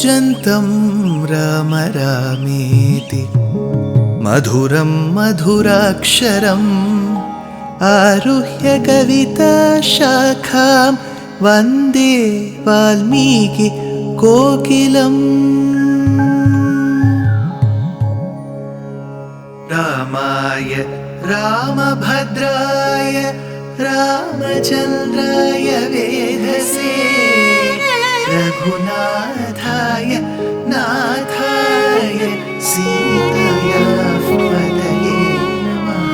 कूजन्तं राम रामेति मधुरं मधुराक्षरम् आरुह्य कविताशाखां वन्दे वाल्मीकि कोकिलम्। रामाय रामभद्राय रामचन्द्राय वेधसे रघुनाथाय नाथाय सीताया पतये नमः।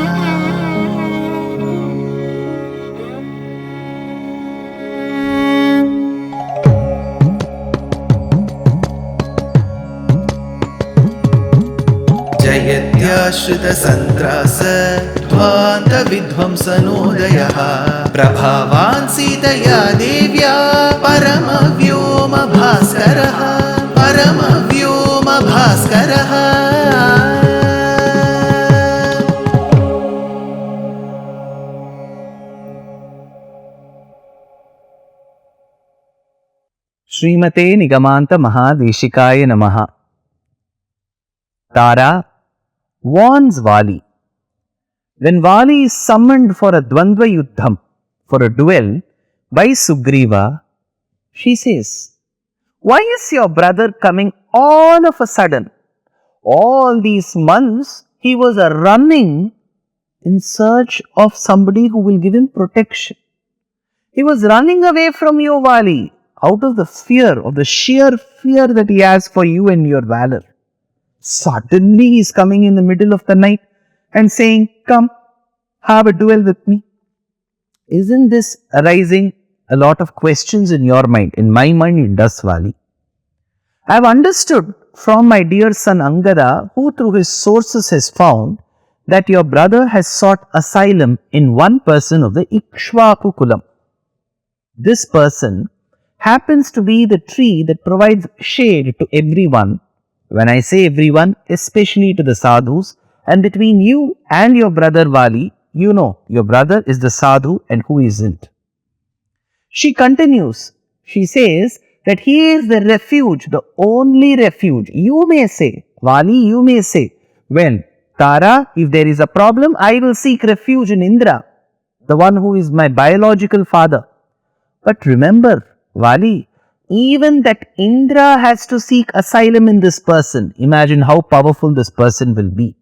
जयत्याश्रितसन्त्रास ध्वान्तविध्वंसनोदयः प्रभावान् सीतया देव्या परमव्योमभास्करः परमव्योमभास्करः। श्रीमते निगमान्त महादेशिकाय नमः। Tara warns Vali. When Vali is summoned for a Dvandva Yuddham, for a duel by Sugriva, she says, "Why is your brother coming all of a sudden? All these months he was running in search of somebody who will give him protection. He was running away from you, Vali, out of the fear, of the sheer fear that he has for you and your valor. Suddenly he is coming in the middle of the night and saying, 'Come, have a duel with me.' Isn't this arising a lot of questions in your mind? In my mind, it does, Vali. I have understood from my dear son Angada, who through his sources has found that your brother has sought asylum in one person of the Ikshvaku Kulam. This person happens to be the tree that provides shade to everyone. When I say everyone, especially to the sadhus, and between you and your brother Vali, you know your brother is the sadhu and who isn't. She continues, she says that he is the refuge, the only refuge. You may say, Vali, you may say, well, Tara, if there is a problem, I will seek refuge in Indra, the one who is my biological father. But remember, Vali, even that Indra has to seek asylum in this person. Imagine how powerful this person will be.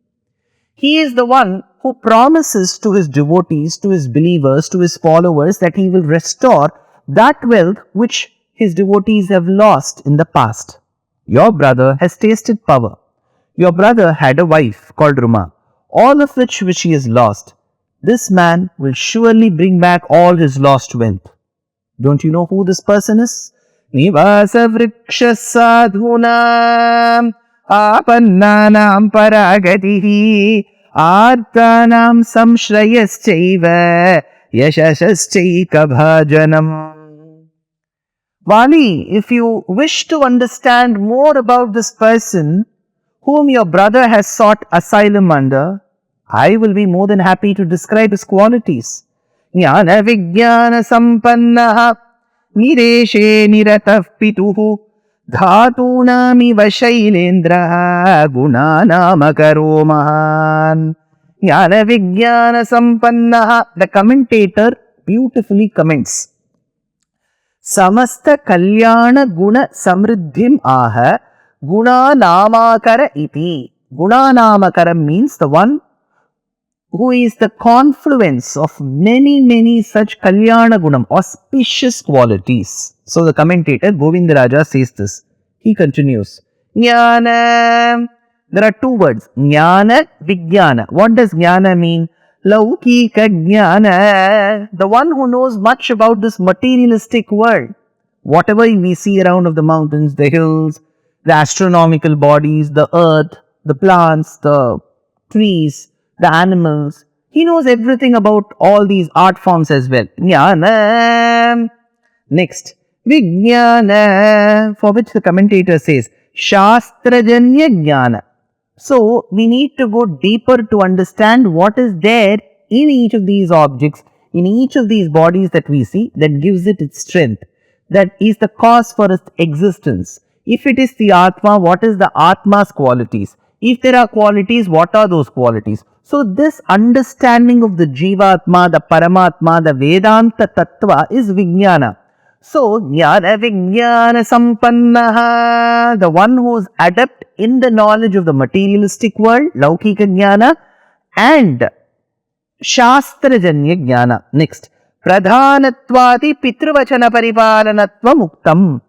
He is the one who promises to his devotees, to his believers, to his followers that he will restore that wealth which his devotees have lost in the past. Your brother has tasted power. Your brother had a wife called Rama, all of which he has lost. This man will surely bring back all his lost wealth. Don't you know who this person is? Nivasa vriksha sadhunam apannanam paragatihi artanam samshrayaschaiva yashashaschaika bhajanam. Vali, if you wish to understand more about this person whom your brother has sought asylum under, I will be more than happy to describe his qualities. Jnana vijnana sampannaha निरेशे निरतः पितुः धातूनामिव शैलेन्द्रः गुणानामकरो महान्. Jnana vijnana sampannaha. The commentator beautifully comments. Samasta kalyana guna samriddhim aha gunanamakara iti. Gunanamakara means the one who is the confluence of many such kalyana gunam, auspicious qualities. So the commentator Govindaraja says this. He continues, Jnana. There are two words, Jnana, Vijnana. What does Jnana mean? Laukika Jnana. The one who knows much about this materialistic world. Whatever we see around of the mountains, the hills, the astronomical bodies, the earth, the plants, the trees, the animals. He knows everything about all these art forms as well. Jnana. Next, Vijnana, for which the commentator says, Shastrajanya Jnana. So, we need to go deeper to understand what is there in each of these objects, in each of these bodies that we see, that gives it its strength, that is the cause for its existence, If it is the Atma, what is the Atma's qualities? If there are qualities, what are those qualities? So this understanding of the Jivatma, the Paramatma, the Vedanta Tattva is Vijnana. So, Jnana Vijnana Sampannaha, the one who is adept in the knowledge of the materialistic world, Laukika Jnana, and Shastrajanya Jnana. Next, Pradhanatvati Pitruvachana Paripalanatva Muktam.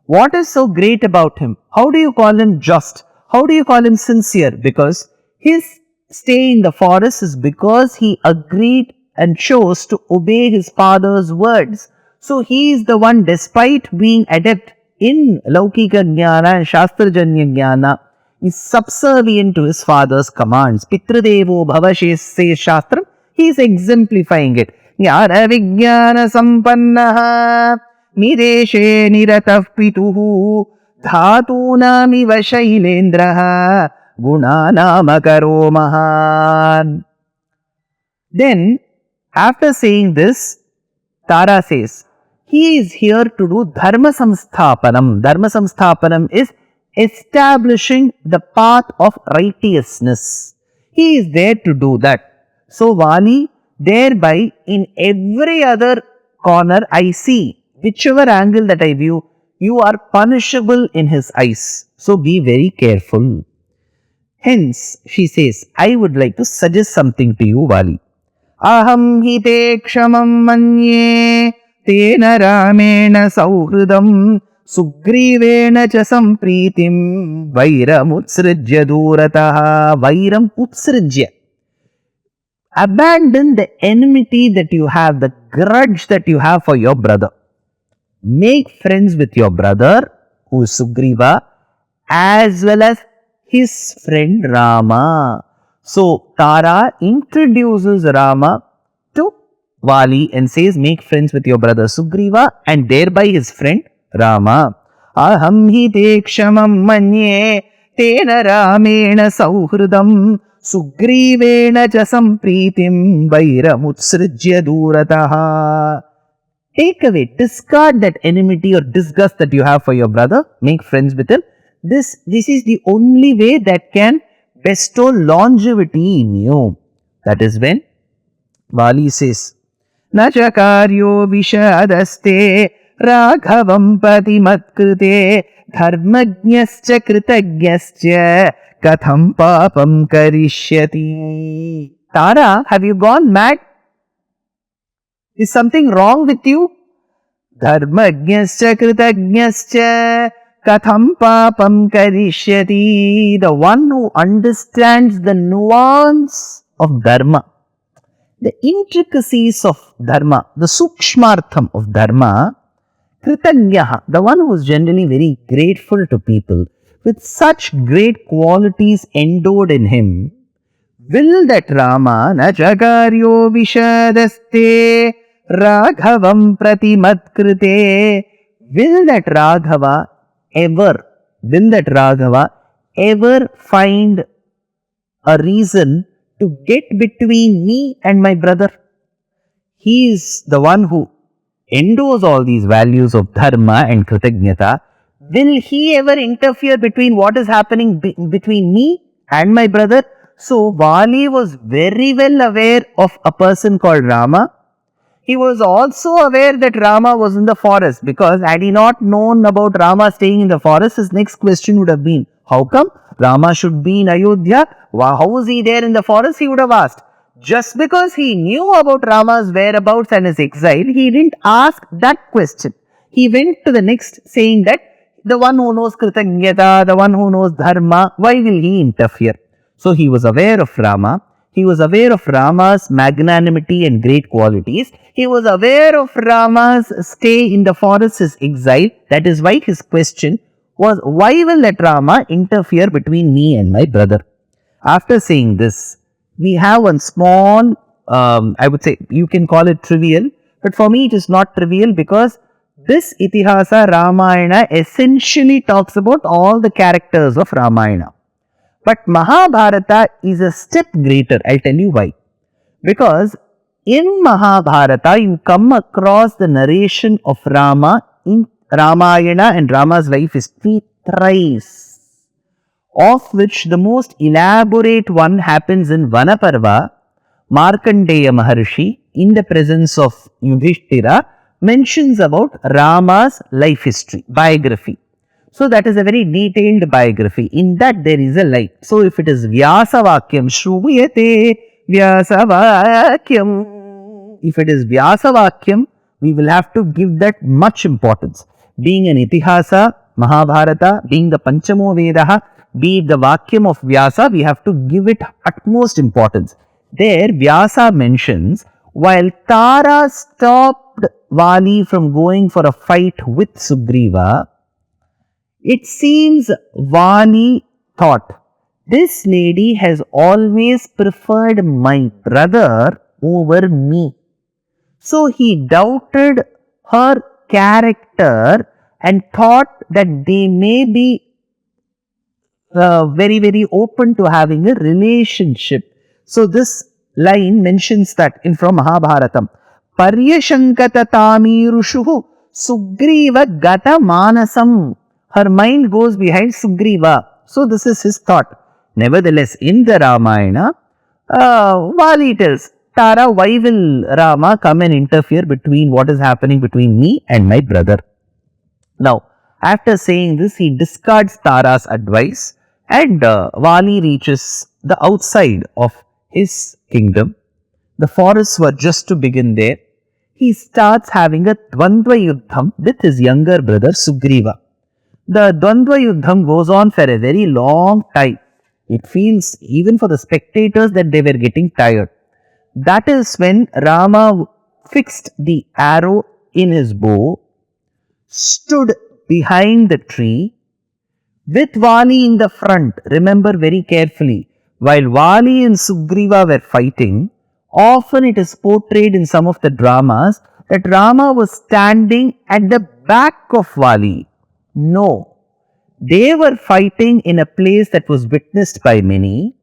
What is so great about him? How do you call him just? How do you call him sincere? Because his stay in the forest is because he agreed and chose to obey his father's words. So he is the one, despite being adept in Laukika Jnana and Shastrajanya Jnana, is subservient to his father's commands. Pitradevo Bhavashe says Shastram, he is exemplifying it. Jnana Vijnana Sampannaha Nideshe Niratah Pituhu Dhatunamiva Shailendraha Gunanama Mahan. Then, after saying this, Tara says, he is here to do Dharma Samsthapanam. Dharma Samsthapanam is establishing the path of righteousness. He is there to do that. So, Vali, thereby, in every other corner I see, whichever angle that I view, you are punishable in his eyes. So, be very careful. Hence, she says, I would like to suggest something to you, Vali. Aham hi te kshamam manye tena ramena sauhridam sugrivena cha sampritim vairam utsrijya durataha. Vairam utsrijya. Abandon the enmity that you have, the grudge that you have for your brother. Make friends with your brother, who is Sugriva, as well as his friend Rama. So, Tara introduces Rama to Vali and says, make friends with your brother Sugriva and thereby his friend Rama. Aham hi te kshamam manye tena ramena sauhridam sugrivena cha sampritim vairam utsrijya durataha. Take away, discard that enmity or disgust that you have for your brother. Make friends with him. This is the only way that can bestow longevity in you. That is when Vali says, Nacha karyo vishadaste raghavam patimatkrite dharmajnascha kritagyascha katham papam karishyati. Tara, have you gone mad? Is something wrong with you? Dharmajnascha kritagyascha katham papam karishyati. The one who understands the nuance of Dharma, the intricacies of Dharma, the sukshmartham of Dharma, kritanyaha, the one who is generally very grateful to people, with such great qualities endowed in him, will that Rama na jagaryo vishadaste raghavam pratimatkrite, will that Raghava ever find a reason to get between me and my brother? He is the one who endows all these values of dharma and kritanyata. Will he ever interfere between what is happening between me and my brother? So, Vali was very well aware of a person called Rama. He was also aware that Rama was in the forest, because had he not known about Rama staying in the forest, his next question would have been, how come Rama should be in Ayodhya? How is he there in the forest? He would have asked. Just because he knew about Rama's whereabouts and his exile, he didn't ask that question. He went to the next, saying that the one who knows Kritanyata, the one who knows Dharma, why will he interfere? So he was aware of Rama. He was aware of Rama's magnanimity and great qualities. He was aware of Rama's stay in the forest, his exile. That is why his question was, why will that Rama interfere between me and my brother? After saying this, we have one small, I would say, you can call it trivial, but for me it is not trivial, because this Itihasa Ramayana essentially talks about all the characters of Ramayana. But Mahabharata is a step greater. I'll tell you why. Because in Mahabharata, you come across the narration of Rama in Ramayana, and Rama's life is thrice, of which the most elaborate one happens in Vanaparva. Markandeya Maharshi, in the presence of Yudhishthira, mentions about Rama's life history, biography. So that is a very detailed biography. In that there is a line. So if it is Vyasavakyam, Shruvayate Vyasavakyam. If it is Vyasavakyam, we will have to give that much importance. Being an Itihasa, Mahabharata, being the Panchamo Vedaha, be it the Vakyam of Vyasa, we have to give it utmost importance. There, Vyasa mentions, while Tara stopped Vali from going for a fight with Sugriva, it seems Vali thought, this lady has always preferred my brother over me. So he doubted her character and thought that they may be very, very open to having a relationship. So this line mentions that in from Mahabharatam. Paryashankata tamirushuhu Sugriva gata manasam. Her mind goes behind Sugriva. So this is his thought. Nevertheless, in the Ramayana, Vali tells, Tara, why will Rama come and interfere between what is happening between me and my brother? Now, after saying this, he discards Tara's advice and Vali reaches the outside of his kingdom. The forests were just to begin there. He starts having a Dvandva Yuddham with his younger brother Sugriva. The Dvandva Yuddham goes on for a very long time. It feels even for the spectators that they were getting tired. That is when Rama fixed the arrow in his bow, stood behind the tree with Vali in the front. Remember very carefully, while Vali and Sugriva were fighting, often it is portrayed in some of the dramas that Rama was standing at the back of Vali. No, they were fighting in a place that was witnessed by many.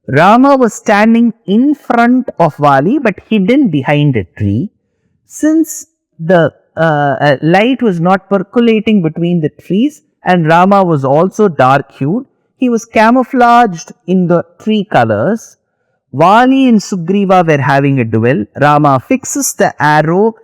Rama was standing in front of Vali but hidden behind a tree. Since the light was not percolating between the trees and Rama was also dark hued, he was camouflaged in the tree colors. Vali and Sugriva were having a duel. Rama fixes the arrow,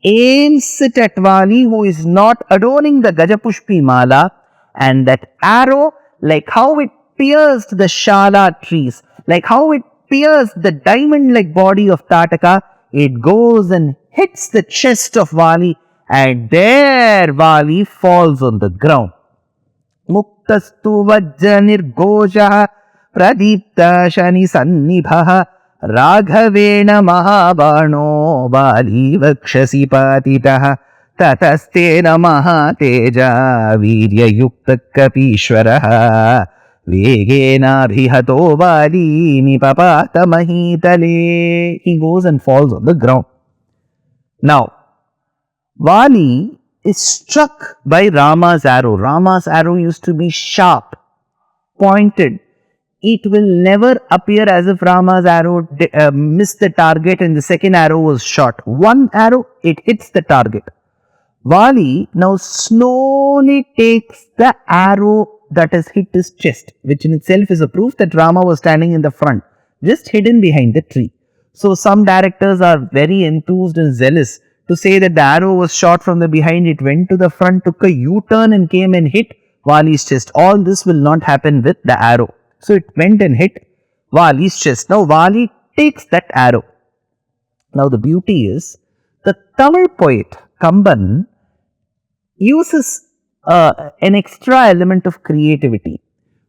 aims it at Vali, who is not adorning the Gajapushpi Mala, and that arrow, like how it pierced the Shala trees, like how it pierced the diamond-like body of Tataka, it goes and hits the chest of Vali, and there Vali falls on the ground. Muktastu vajjanir gosha pradipta shani sannibha raghavena mahabano Vali vakshasi patitaha tatastena mahateja virya yukta kapishwaraha vegena bhihato Vali nipapata mahitale. He goes and falls on the ground. Now, Vali is struck by Rama's arrow. Rama's arrow used to be sharp, pointed. It will never appear as if Rama's arrow missed the target and the second arrow was shot. One arrow, it hits the target. Vali now slowly takes the arrow that has hit his chest, which in itself is a proof that Rama was standing in the front, just hidden behind the tree. So some directors are very enthused and zealous to say that the arrow was shot from the behind, it went to the front, took a U-turn and came and hit Vali's chest. All this will not happen with the arrow. So it went and hit Vali's chest. Now Vali takes that arrow. Now the beauty is, the Tamil poet Kamban uses an extra element of creativity.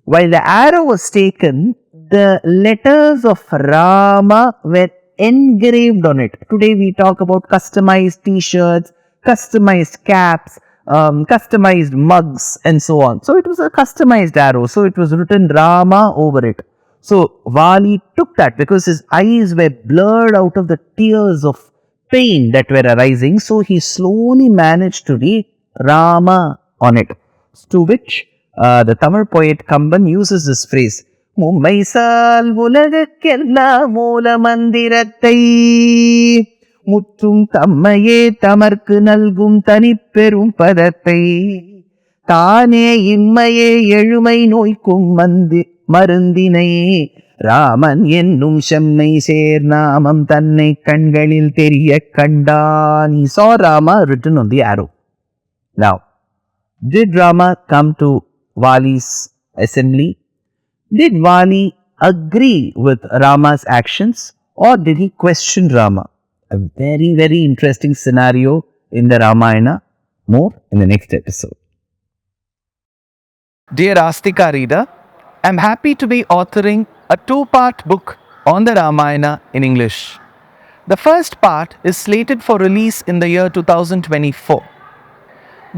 While the arrow was taken, the letters of Rama were engraved on it. Today we talk about customized t-shirts, customized caps, customized mugs and so on. So it was a customized arrow. So it was written Rama over it. So Vali took that because his eyes were blurred out of the tears of pain that were arising. So he slowly managed to read Rama on it. To which the Tamil poet Kamban uses this phrase, மும்மைசால் உலகுக்கெல்லாம் மூல மந்திரத்தை முற்றும் தம்மையே தமர்க்கு நல்கும் தனிப்பெரும் பதத்தை தானே இம்மையே எழுமை நோய்க்கும் மருந்தினை ராமன் என்னும் செம்மை சேர் நாமம் தன்னை கண்களில் தெரிய கண்டான். He saw Rama written on the arrow. Now, did Rama come to Vali's assembly? Did Vali agree with Rama's actions, or did he question Rama? A very, very interesting scenario in the Ramayana. More in the next episode. Dear Astika reader, I am happy to be authoring a 2-part book on the Ramayana in English. The first part is slated for release in the year 2024.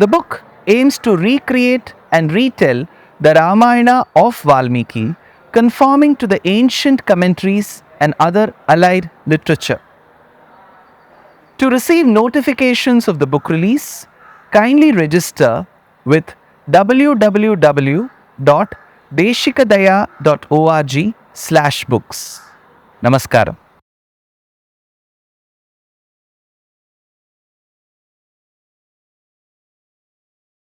The book aims to recreate and retell the Ramayana of Valmiki, conforming to the ancient commentaries and other allied literature. To receive notifications of the book release, kindly register with www.deshikadaya.org/books. Namaskaram.